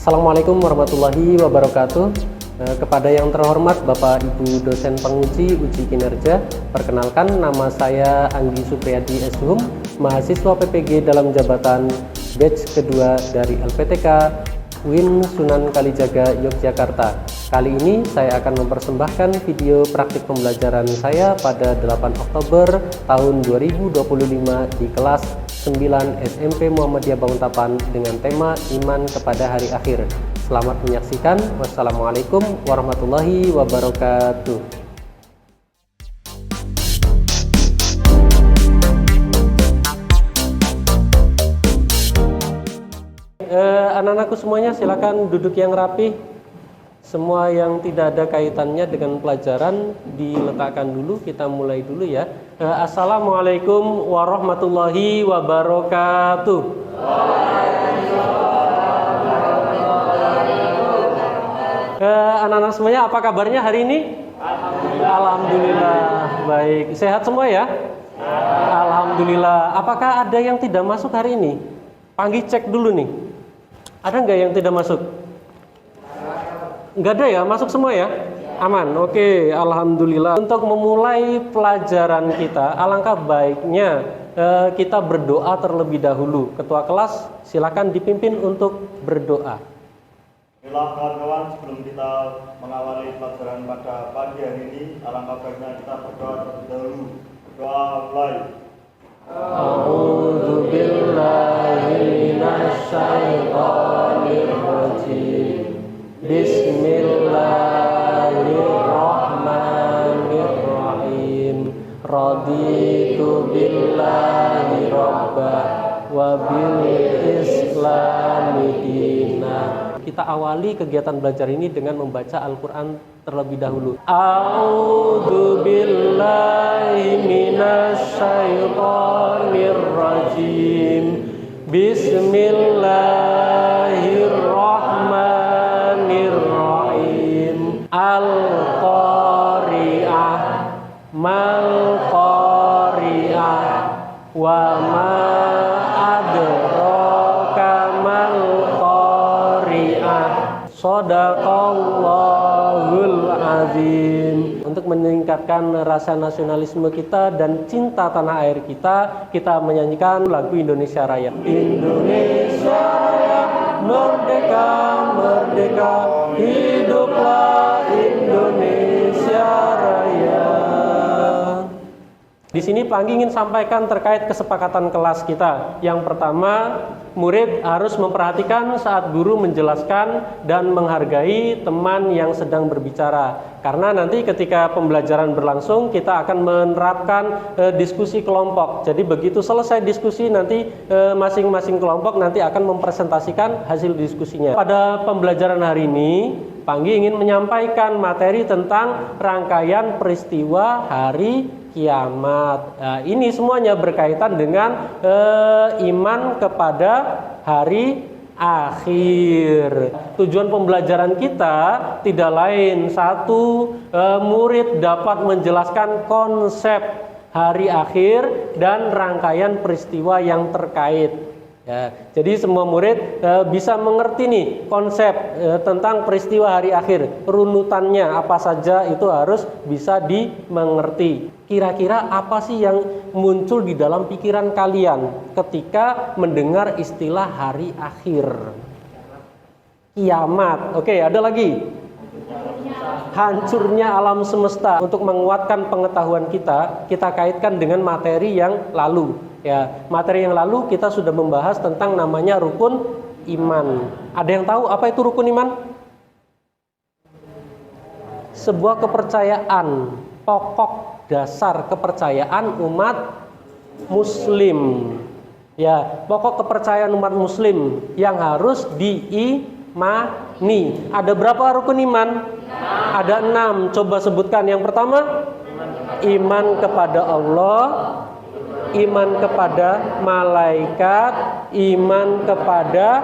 Assalamualaikum warahmatullahi wabarakatuh. Kepada yang terhormat Bapak Ibu dosen penguji uji kinerja, perkenalkan nama saya Anggi Supriyadi SHUM, mahasiswa PPG dalam jabatan batch kedua dari LPTK UIN Sunan Kalijaga Yogyakarta. Kali ini saya akan mempersembahkan video praktik pembelajaran saya pada 8 Oktober tahun 2025 di kelas 9 SMP Muhammadiyah Banguntapan dengan tema Iman kepada Hari Akhir. Selamat menyaksikan. Wassalamualaikum warahmatullahi wabarakatuh. Anak-anakku semuanya silakan duduk yang rapi. Semua yang tidak ada kaitannya dengan pelajaran diletakkan dulu. Kita mulai dulu ya. Assalamualaikum warahmatullahi wabarakatuh. Anak-anak semuanya apa kabarnya hari ini? Alhamdulillah baik. Sehat semua ya? Alhamdulillah. Apakah ada yang tidak masuk hari ini? Panggil cek dulu nih. Ada nggak yang tidak masuk? Nggak ada ya? Masuk semua ya? Aman? Oke, alhamdulillah. Untuk memulai pelajaran kita, alangkah baiknya kita berdoa terlebih dahulu. Ketua kelas, silakan dipimpin untuk berdoa. Inilah kawan-kawan, sebelum kita mengawali pelajaran pada pagi hari ini, alangkah baiknya kita berdoa terlebih dahulu. Doa mulai. A'udzu billahi minasyaitonir rajim. Bismillahirrahmanirrahim. Raditu billahi rabba wa bil islami dina. Kita awali kegiatan belajar ini dengan membaca Al-Quran terlebih dahulu. A'udzu billahi minasyaitonir rajim. Bismillahirrahmanirrahim. Al-Qari'ah mal-Qari'ah wa ma adraka mal-Qari'ah. Shadaqallahul azim. Untuk meningkatkan rasa nasionalisme kita dan cinta tanah air kita menyanyikan lagu Indonesia Raya. Indonesia Raya, merdeka, merdeka, hiduplah Indonesia Raya. Di sini Pak Anggi ingin sampaikan terkait kesepakatan kelas kita. Yang pertama, murid harus memperhatikan saat guru menjelaskan dan menghargai teman yang sedang berbicara. Karena nanti ketika pembelajaran berlangsung, kita akan menerapkan diskusi kelompok. Jadi begitu selesai diskusi, nanti masing-masing kelompok nanti akan mempresentasikan hasil diskusinya. Pada pembelajaran hari ini, Pak Anggi ingin menyampaikan materi tentang rangkaian peristiwa hari kiamat. Nah, ini semuanya berkaitan dengan iman kepada hari akhir. Tujuan pembelajaran kita tidak lain satu, murid dapat menjelaskan konsep hari akhir dan rangkaian peristiwa yang terkait. Ya, jadi semua murid bisa mengerti nih konsep tentang peristiwa hari akhir, runutannya apa saja itu harus bisa dimengerti. Kira-kira apa sih yang muncul di dalam pikiran kalian ketika mendengar istilah hari akhir? Kiamat. Oke, ada lagi? Hancurnya alam semesta. Untuk menguatkan pengetahuan kita kaitkan dengan materi yang lalu. Ya, materi yang lalu kita sudah membahas tentang namanya rukun iman. Ada yang tahu apa itu rukun iman? Sebuah kepercayaan, pokok dasar kepercayaan umat muslim. Ya, pokok kepercayaan umat muslim yang harus diimani. Ada berapa rukun iman? Ada 6. Coba sebutkan. Yang pertama, iman kepada Allah, iman kepada malaikat, iman kepada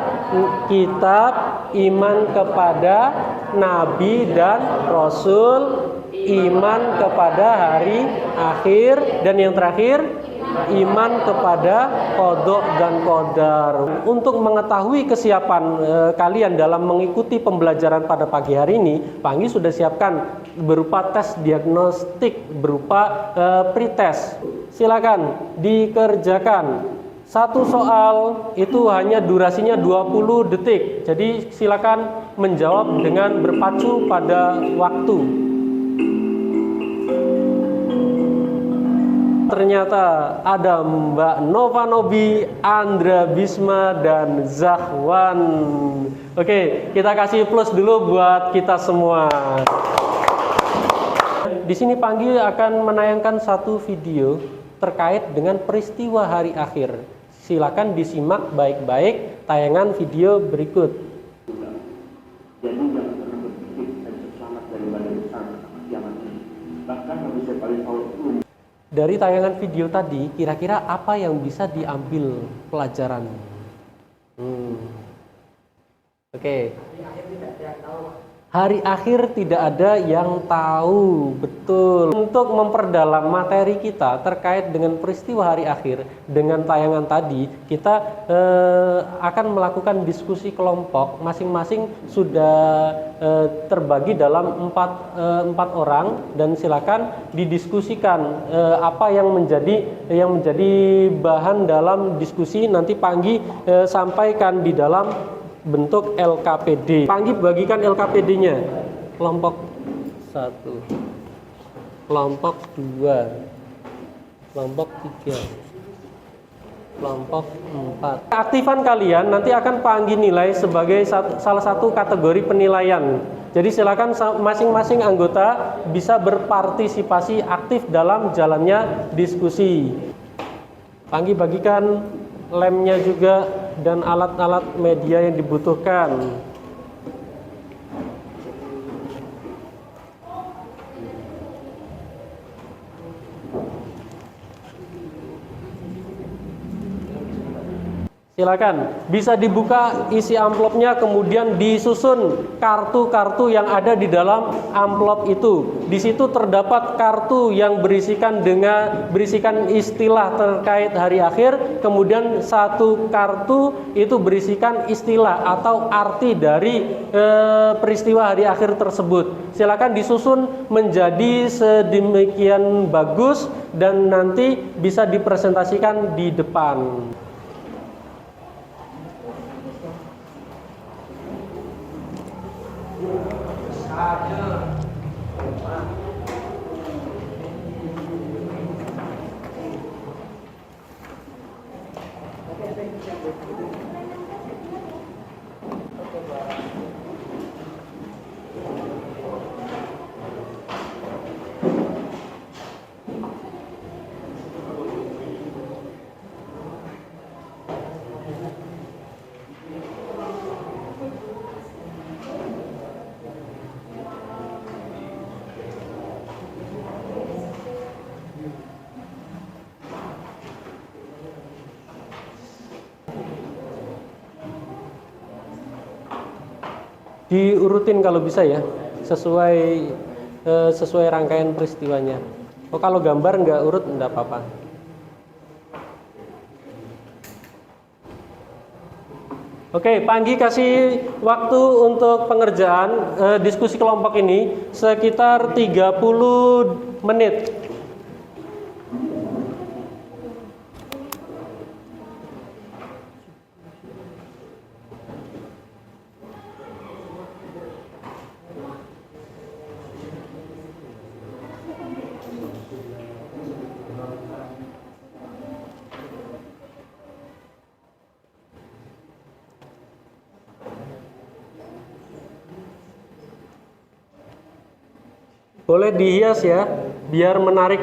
kitab, iman kepada nabi dan rasul, iman kepada hari akhir, dan yang terakhir iman kepada qada dan qadar. Untuk mengetahui kesiapan kalian dalam mengikuti pembelajaran pada pagi hari ini, Panggi sudah siapkan berupa tes diagnostik, berupa pretest. Silakan dikerjakan. Satu soal itu hanya durasinya 20 detik. Jadi silakan menjawab dengan berpacu pada waktu. Ternyata ada Mbak Nova Nobi, Andra Bisma, dan Zahwan. Oke, kita kasih plus dulu buat kita semua. Di sini Panggi akan menayangkan satu video terkait dengan peristiwa hari akhir. Silakan disimak baik-baik tayangan video berikut. Jadi jangan pernah berpikir dan selamat dari badai besar kiamat ini. Bahkan manusia paling tahu belum. Dari tayangan video tadi, kira-kira apa yang bisa diambil pelajaran? Oke. Hari akhir tidak ada yang tahu, betul. Untuk memperdalam materi kita terkait dengan peristiwa hari akhir, dengan tayangan tadi, kita akan melakukan diskusi kelompok. Masing-masing sudah terbagi dalam empat orang, dan silakan didiskusikan apa yang menjadi bahan dalam diskusi. Nanti Panggi sampaikan di dalam bentuk LKPD. Panggi bagikan LKPD-nya. Kelompok 1, kelompok 2, kelompok 3, kelompok 4. Aktifan kalian nanti akan Panggi nilai sebagai salah satu kategori penilaian. Jadi silakan masing-masing anggota bisa berpartisipasi aktif dalam jalannya diskusi. Panggi bagikan lemnya juga dan alat-alat media yang dibutuhkan. Silakan, bisa dibuka isi amplopnya, kemudian disusun kartu-kartu yang ada di dalam amplop itu. Di situ terdapat kartu yang berisikan istilah terkait hari akhir, kemudian satu kartu itu berisikan istilah atau arti dari peristiwa hari akhir tersebut. Silakan disusun menjadi sedemikian bagus dan nanti bisa dipresentasikan di depan. Diurutin kalau bisa ya, sesuai rangkaian peristiwanya. Oh, kalau gambar nggak urut nggak apa-apa. Oke, Panggi kasih waktu untuk pengerjaan diskusi kelompok ini sekitar 30 menit. Boleh dihias ya, biar menarik.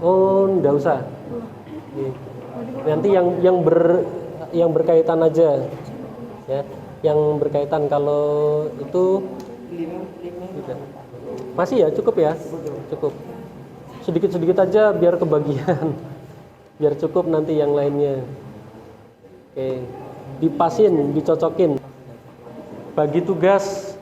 Oh, enggak usah. Oke. Nanti yang berkaitan aja. Ya, yang berkaitan. Kalau itu tidak. Masih ya, cukup ya? Cukup. Sedikit-sedikit aja biar kebagian. Biar cukup nanti yang lainnya. Oke. Dipasin, dicocokin. Bagi tugas.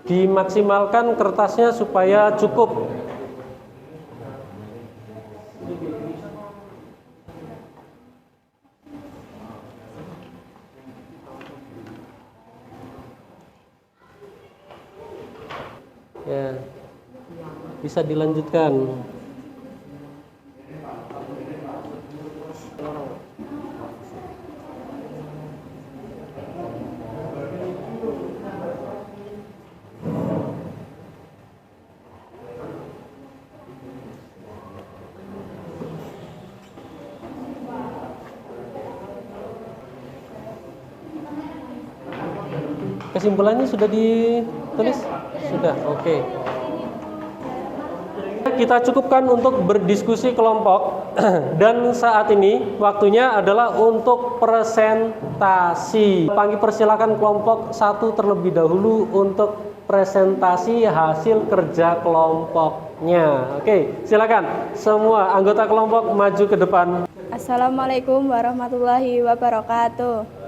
Dimaksimalkan kertasnya supaya cukup. Ya, bisa dilanjutkan. Kesimpulannya sudah ditulis? Sudah, oke. Kita cukupkan untuk berdiskusi kelompok dan saat ini waktunya adalah untuk presentasi. Panggil persilakan kelompok 1 terlebih dahulu untuk presentasi hasil kerja kelompoknya. Oke, silakan semua anggota kelompok maju ke depan. Assalamualaikum warahmatullahi wabarakatuh.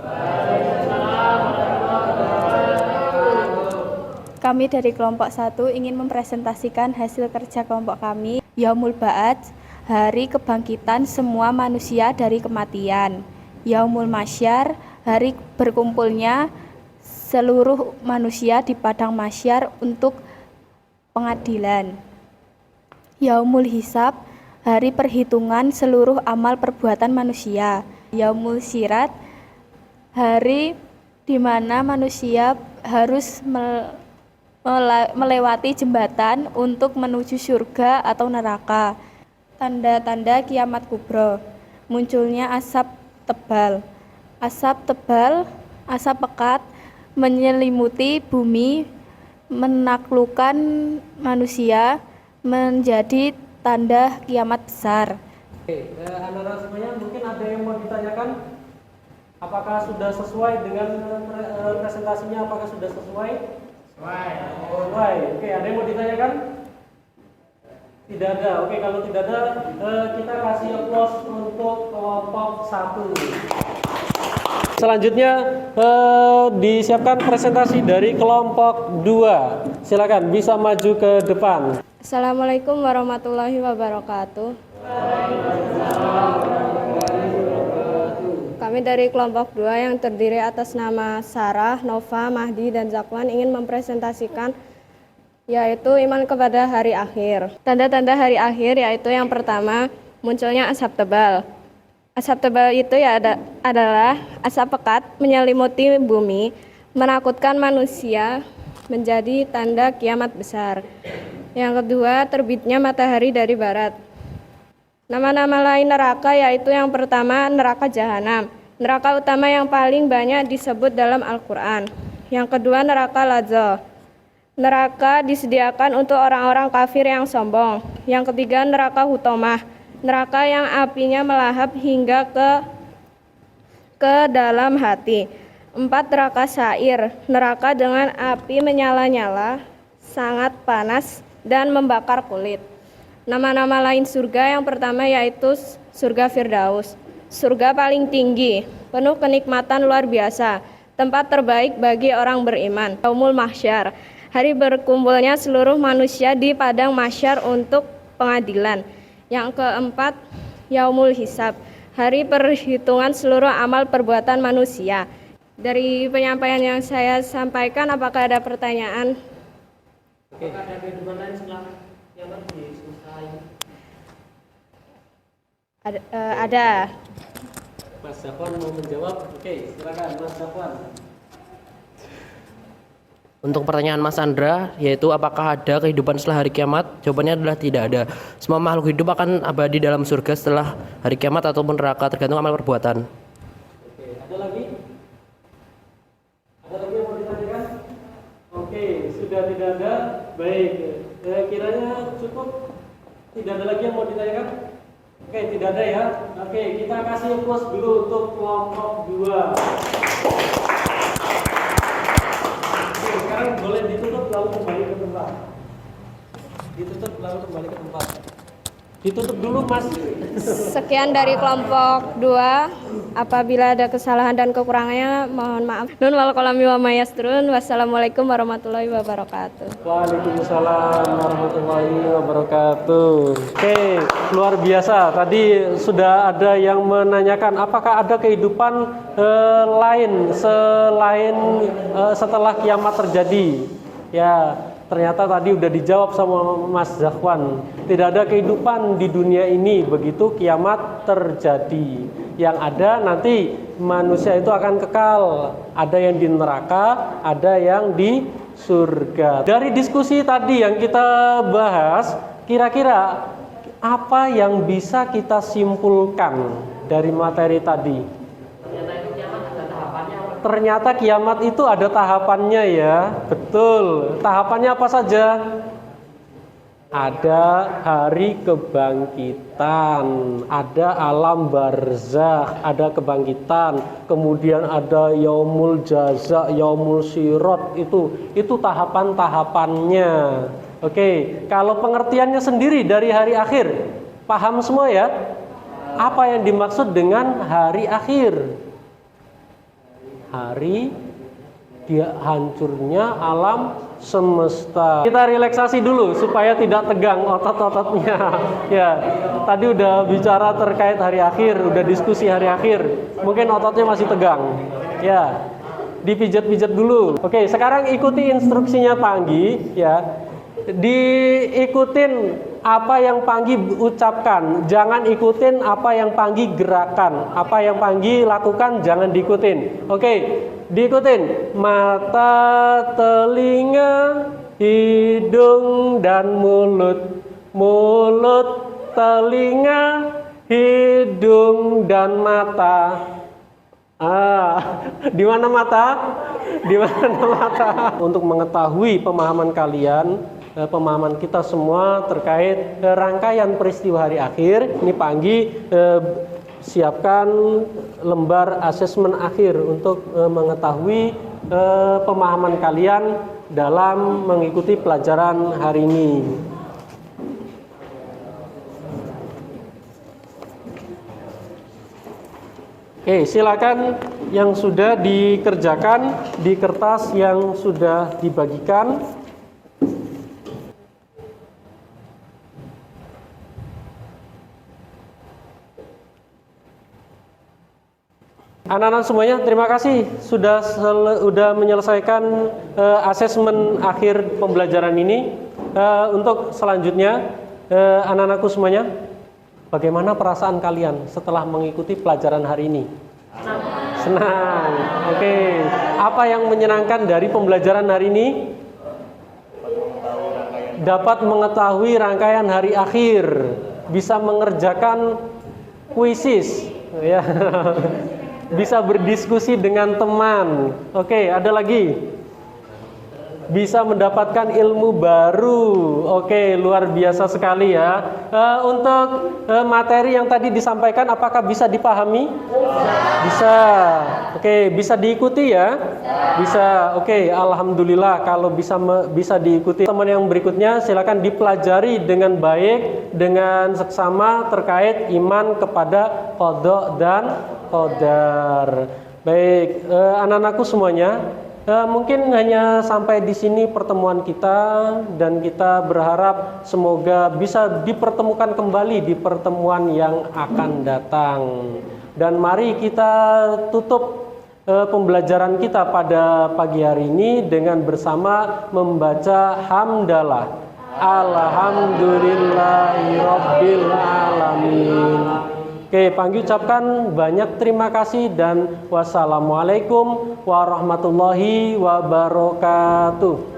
Kami dari kelompok 1 ingin mempresentasikan hasil kerja kelompok kami. Yaumul Ba'ats, hari kebangkitan semua manusia dari kematian. Yaumul Masyar, hari berkumpulnya seluruh manusia di padang masyar untuk pengadilan. Yaumul Hisab, hari perhitungan seluruh amal perbuatan manusia. Yaumul Sirat, hari di mana manusia harus melewati jembatan untuk menuju surga atau neraka. Tanda-tanda kiamat kubro, munculnya asap tebal. Asap tebal, asap pekat menyelimuti bumi, menaklukkan manusia, menjadi tanda kiamat besar. Oke, anak-anak semuanya mungkin ada yang mau ditanyakan? Apakah sudah sesuai dengan presentasinya? Apakah sudah sesuai? Sesuai. Oke, ada yang mau ditanyakan? Tidak ada. Oke, kalau tidak ada, kita kasih applause untuk kelompok 1. Selanjutnya disiapkan presentasi dari kelompok 2. Silakan bisa maju ke depan. Assalamualaikum warahmatullahi wabarakatuh. Kami dari kelompok 2 yang terdiri atas nama Sarah, Nova, Mahdi, dan Zakwan ingin mempresentasikan yaitu iman kepada hari akhir. Tanda-tanda hari akhir yaitu yang pertama, munculnya asap tebal. Asap tebal itu adalah asap pekat menyelimuti bumi, menakutkan manusia, menjadi tanda kiamat besar. Yang kedua, terbitnya matahari dari barat. Nama-nama lain neraka yaitu yang pertama neraka jahanam, neraka utama yang paling banyak disebut dalam Al-Quran. Yang kedua neraka Lazza, neraka disediakan untuk orang-orang kafir yang sombong. Yang ketiga neraka Hutomah, neraka yang apinya melahap hingga ke dalam hati. 4 neraka Sa'ir, neraka dengan api menyala-nyala, sangat panas dan membakar kulit. Nama-nama lain surga yang pertama yaitu surga Firdaus, surga paling tinggi, penuh kenikmatan luar biasa, tempat terbaik bagi orang beriman. Yaumul Mahsyar, hari berkumpulnya seluruh manusia di padang mahsyar untuk pengadilan. Yang keempat, Yaumul Hisab, hari perhitungan seluruh amal perbuatan manusia. Dari penyampaian yang saya sampaikan, apakah ada pertanyaan? Apakah ada kehidupan lain setelah kiamat di semesta ini? Ada. Mas Zakwan mau menjawab? Oke, silakan Mas Zakwan. Untuk pertanyaan Mas Andra, yaitu apakah ada kehidupan setelah hari kiamat? Jawabannya adalah tidak ada. Semua makhluk hidup akan abadi dalam surga setelah hari kiamat ataupun neraka, tergantung amal perbuatan. Oke, ada lagi? Ada lagi yang mau ditanyakan? Oke, sudah tidak ada. Baik, kiranya cukup. Tidak ada lagi yang mau ditanyakan? Oke, tidak ada ya. Oke, kita kasih plus dulu untuk kelompok 2. Oke, sekarang boleh ditutup lalu kembali ke tempat. Ditutup lalu kembali ke tempat. Ditutup dulu, Mas. Sekian dari kelompok 2. Apabila ada kesalahan dan kekurangannya, mohon maaf. Nun wal qalami wa mayasturun. Wassalamualaikum warahmatullahi wabarakatuh. Waalaikumsalam warahmatullahi wabarakatuh. Oke, luar biasa. Tadi sudah ada yang menanyakan apakah ada kehidupan lain selain setelah kiamat terjadi. Ya, ternyata tadi udah dijawab sama Mas Zakwan. Tidak ada kehidupan di dunia ini begitu kiamat terjadi. Yang ada nanti manusia itu akan kekal. Ada yang di neraka, ada yang di surga. Dari diskusi tadi yang kita bahas, kira-kira apa yang bisa kita simpulkan dari materi tadi? Ternyata kiamat itu ada tahapannya ya. Betul. Tahapannya apa saja? Ada hari kebangkitan, ada alam barzakh, ada kebangkitan, kemudian ada yaumul jaza, yaumul syirat, itu tahapan-tahapannya. Oke, kalau pengertiannya sendiri dari hari akhir, paham semua ya? Apa yang dimaksud dengan hari akhir? Hari dia hancurnya alam semesta. Kita relaksasi dulu supaya tidak tegang otot-ototnya. Ya, tadi udah bicara terkait hari akhir, udah diskusi hari akhir. Mungkin ototnya masih tegang. Ya, dipijat-pijat dulu. Oke, sekarang ikuti instruksinya Panggi. Ya, diikutin apa yang Panggi ucapkan. Jangan ikutin apa yang Panggi gerakan. Apa yang Panggi lakukan jangan diikutin. Oke. Diikutin mata, telinga, hidung, dan mulut. Mulut, telinga, hidung, dan mata. Di mana mata? Di mana mata? Untuk mengetahui pemahaman kalian, pemahaman kita semua terkait rangkaian peristiwa hari akhir, ini Panggi siapkan lembar asesmen akhir untuk mengetahui pemahaman kalian dalam mengikuti pelajaran hari ini. Oke, silakan yang sudah dikerjakan di kertas yang sudah dibagikan. Anak-anak semuanya, terima kasih sudah menyelesaikan asesmen akhir pembelajaran ini. Untuk selanjutnya, anak-anakku semuanya, bagaimana perasaan kalian setelah mengikuti pelajaran hari ini? Senang. Oke. Apa yang menyenangkan dari pembelajaran hari ini? Dapat mengetahui rangkaian hari akhir, bisa mengerjakan kuisis, ya. Bisa berdiskusi dengan teman. Oke, ada lagi. Bisa mendapatkan ilmu baru. Oke, luar biasa sekali ya. Untuk materi yang tadi disampaikan, apakah bisa dipahami? Bisa. Oke, bisa diikuti ya? Bisa. Oke, alhamdulillah kalau bisa diikuti. Teman yang berikutnya silakan dipelajari dengan baik, dengan seksama terkait iman kepada qada dan qadar. Baik, anak-anakku semuanya, mungkin hanya sampai di sini pertemuan kita, dan kita berharap semoga bisa dipertemukan kembali di pertemuan yang akan datang. Dan mari kita tutup pembelajaran kita pada pagi hari ini dengan bersama membaca hamdalah. Alhamdulillahirabbil alamin. Oke, Panggi ucapkan banyak terima kasih dan wassalamualaikum warahmatullahi wabarakatuh.